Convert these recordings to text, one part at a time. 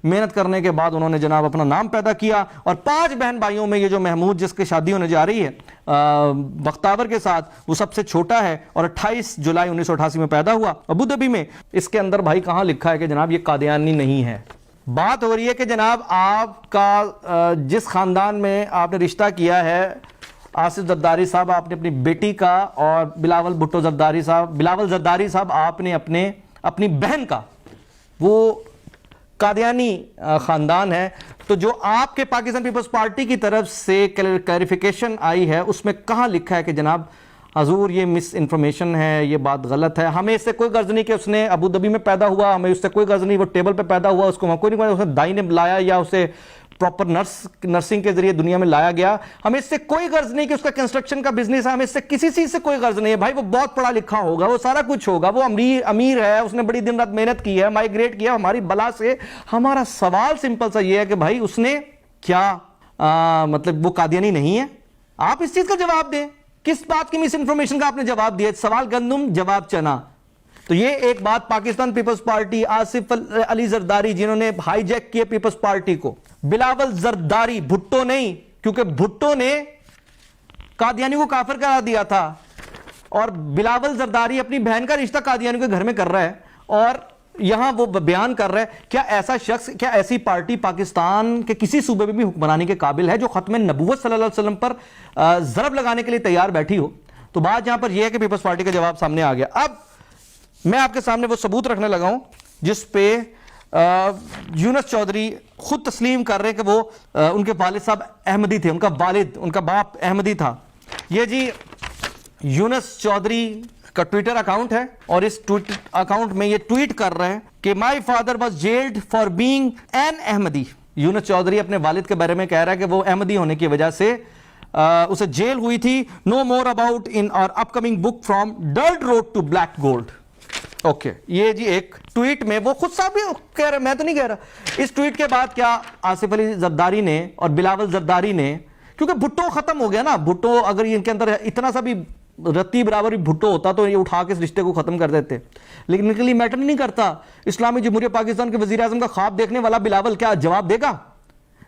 محنت کرنے کے بعد انہوں نے جناب اپنا نام پیدا کیا، اور 5 بہن بھائیوں میں یہ جو محمود جس کی شادی ہونے جا رہی ہے بختاور کے ساتھ، وہ سب سے چھوٹا ہے اور 28 جولائی 1988 میں پیدا ہوا ابو دھابی میں۔ اس کے اندر بھائی کہاں لکھا ہے کہ جناب یہ قادیانی نہیں ہے؟ بات ہو رہی ہے کہ جناب آپ کا جس خاندان میں آپ نے رشتہ کیا ہے آصف زرداری صاحب، آپ نے اپنی بیٹی کا، اور بلاول زرداری صاحب آپ نے اپنی بہن کا، وہ قادیانی خاندان ہے۔ تو جو آپ کے پاکستان پیپلز پارٹی کی طرف سے کلیریفیکیشن آئی ہے اس میں کہاں لکھا ہے کہ جناب حضور یہ مس انفارمیشن ہے، یہ بات غلط ہے؟ ہمیں اس سے کوئی غرض نہیں کہ اس نے ابو دھابی میں پیدا ہوا، ہمیں اس سے کوئی غرض نہیں وہ ٹیبل پہ پیدا ہوا، اس کو کوئی نہیں، اس نے دائی نے لایا یا اسے پراپر نرسنگ کے ذریعے دنیا میں لایا گیا، ہمیں اس سے کوئی غرض نہیں کہ اس کا کنسٹرکشن کا بزنس ہے، ہمیں اس سے کسی چیز سے کوئی غرض نہیں ہے۔ بھائی وہ بہت پڑھا لکھا ہوگا، وہ سارا کچھ ہوگا، وہ امیر ہے، اس نے بڑی دن رات محنت کی ہے، مائیگریٹ کیا ہماری بلا سے۔ ہمارا سوال سمپل سا یہ ہے کہ بھائی اس نے کیا مطلب وہ قادیانی نہیں ہے؟ آپ اس چیز کا جواب دیں۔ کس بات کی مس انفارمیشن کا آپ نے جواب دیا؟ سوال گندم جواب چنا۔ تو یہ ایک بات پاکستان پیپلز پارٹی، آصف علی زرداری جنہوں نے ہائی جیک کیا پیپلز پارٹی کو، بلاول زرداری، بھٹو نہیں، کیونکہ بھٹو نے قادیانی کو کافر قرار دیا تھا، اور بلاول زرداری اپنی بہن کا رشتہ قادیانی کے گھر میں کر رہا ہے، اور یہاں وہ بیان کر رہا ہے کیا ایسا شخص، کیا ایسی پارٹی پاکستان کے کسی صوبے میں بھی حکمرانی کے قابل ہے جو ختم نبوت صلی اللہ علیہ وسلم پر ضرب لگانے کے لیے تیار بیٹھی ہو؟ تو بات یہاں پر یہ ہے کہ پیپلز پارٹی کا جواب سامنے آ گیا۔ اب میں آپ کے سامنے وہ ثبوت رکھنے لگا ہوں جس پہ یونس چودھری خود تسلیم کر رہے ہیں کہ وہ ان کے والد صاحب احمدی تھے، ان کا باپ احمدی تھا۔ یہ جی یونس چودھری کا ٹویٹر اکاؤنٹ ہے، اور اس ٹویٹر اکاؤنٹ میں یہ ٹویٹ کر رہے ہیں کہ my father was jailed for being an Ahmadi. Younis Chaudhry اپنے والد کے بارے میں کہہ رہا ہے کہ وہ احمدی ہونے کی وجہ سے اسے جیل ہوئی تھی۔ نو مور about in our upcoming book from dirt road to black gold. Okay, یہ جی ایک ٹویٹ میں وہ خود صاحب بھی کہہ رہے، میں تو نہیں کہہ رہا۔ اس ٹویٹ کے بعد کیا آصف علی زرداری نے اور بلاول زرداری نے، کیونکہ بھٹو ختم ہو گیا نا، بھٹو اگر ان کے اندر اتنا سا بھی رتی برابر بھی بھٹو ہوتا تو یہ اٹھا کے اس رشتے کو ختم کر دیتے، لیکن ان کے لیے میٹر نہیں کرتا۔ اسلامی جمہوریہ پاکستان کے وزیر اعظم کا خواب دیکھنے والا بلاول کیا جواب دے گا؟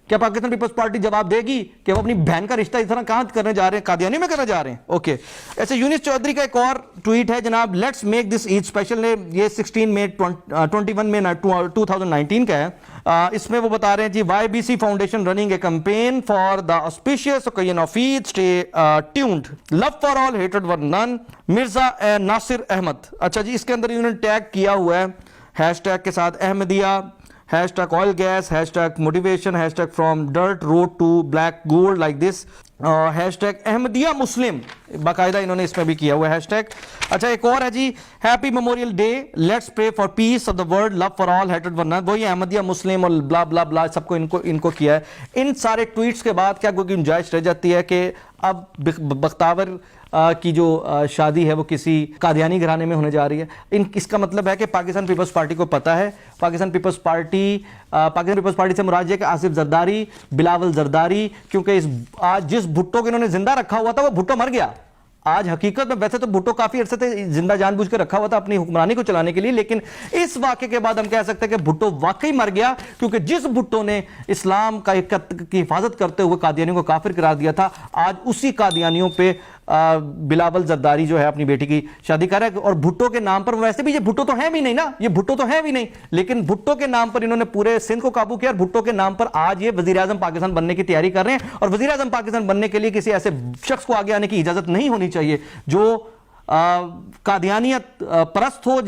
کیا پاکستان پیپلز پارٹی جواب دے گی کہ وہ اپنی بہن کا رشتہ اس طرح کہاں کرنے جا رہے ہیں؟ قادیانی میں کرنے جا رہے ہیں؟ اوکے، ایسے یونس چودھری کا ایک اور ٹویٹ ہے جناب، let's make this Eid special نے، یہ 16 مئی 21 میں 2019 کا ہے۔ اس میں وہ بتا رہے ہیں جی Y B C foundation running a campaign for the auspicious occasion of Eid, stay tuned, love for all, ہیٹڈ فار نن، مرزا ناصر احمد۔ اچھا جی، اس کے اندر انہوں نے ٹیگ کیا ہوا ہے ہیش ٹیگ کے ساتھ Ahmadiyya, hashtag oil gas, hashtag motivation, hashtag from dirt road to black gold like this, hashtag Ahmadiyya Muslim, باقاعدہ انہوں نے اس میں بھی کیا ہوا ہے ہیش ٹیگ۔ اچھا ایک اور ہے جی، happy Memorial Day, let's pray for peace of the world, love for all, ہیٹڈ فار نن، وہی احمدیہ مسلم اور بلا بلا بلا سب کو ان کو کیا ہے۔ ان سارے ٹویٹس کے بعد کیا کوئی گنجائش رہ جاتی ہے کہ اب بختاور کی جو شادی ہے وہ کسی قادیانی گھرانے میں ہونے جا رہی ہے؟ اس کا مطلب ہے کہ پاکستان پیپلز پارٹی کو پتہ ہے، پاکستان پیپلز پارٹی سے مراد یہ کہ آصف زرداری، بلاول زرداری، کیونکہ آج جس بھٹو کو انہوں نے زندہ رکھا ہوا تھا وہ بھٹو مر گیا۔ آج حقیقت میں ویسے تو بھٹو کافی عرصے سے زندہ جان بوجھ کے رکھا ہوا تھا اپنی حکمرانی کو چلانے کے لیے، لیکن اس واقعے کے بعد ہم کہہ سکتے ہیں کہ بھٹو واقعی مر گیا، کیونکہ جس بھٹو نے اسلام کی حفاظت کرتے ہوئے قادیانیوں کو کافر قرار دیا تھا، آج اسی قادیانیوں پہ بلاول زرداری جو ہے اپنی بیٹی کی شادی کر رہا ہے۔ اور بھٹو کے نام پر، ویسے بھی یہ بھٹو تو ہیں بھی نہیں نا، یہ بھٹو تو ہیں بھی نہیں، لیکن بھٹو کے نام پر انہوں نے پورے سندھ کو قابو کیا، اور بھٹو کے نام پر آج یہ وزیر اعظم پاکستان بننے کی تیاری کر رہے ہیں۔ اور وزیر اعظم پاکستان بننے کے لیے کسی ایسے شخص کو آگے آنے کی اجازت نہیں ہونی چاہیے جو قادیانیت پرست ہو،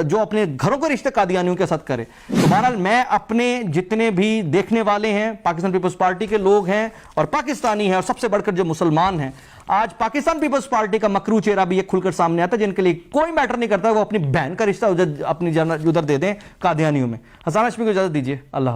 جو اپنے گھروں کے رشتے قادیانیوں کے ساتھ کرے۔ تو بہرحال میں اپنے جتنے بھی دیکھنے والے ہیں، پاکستان پیپلز پارٹی کے لوگ ہیں اور پاکستانی ہیں، اور سب سے بڑھ کر جو مسلمان ہیں، آج پاکستان پیپلز پارٹی کا مکروہ چہرہ بھی یہ کھل کر سامنے آتا ہے، جن کے لیے کوئی میٹر نہیں کرتا وہ اپنی بہن کا رشتہ اپنی ادھر دے دیں قادیانیوں میں۔ حسان ہاشمی کو اجازت دیجیے، اللہ حافظ۔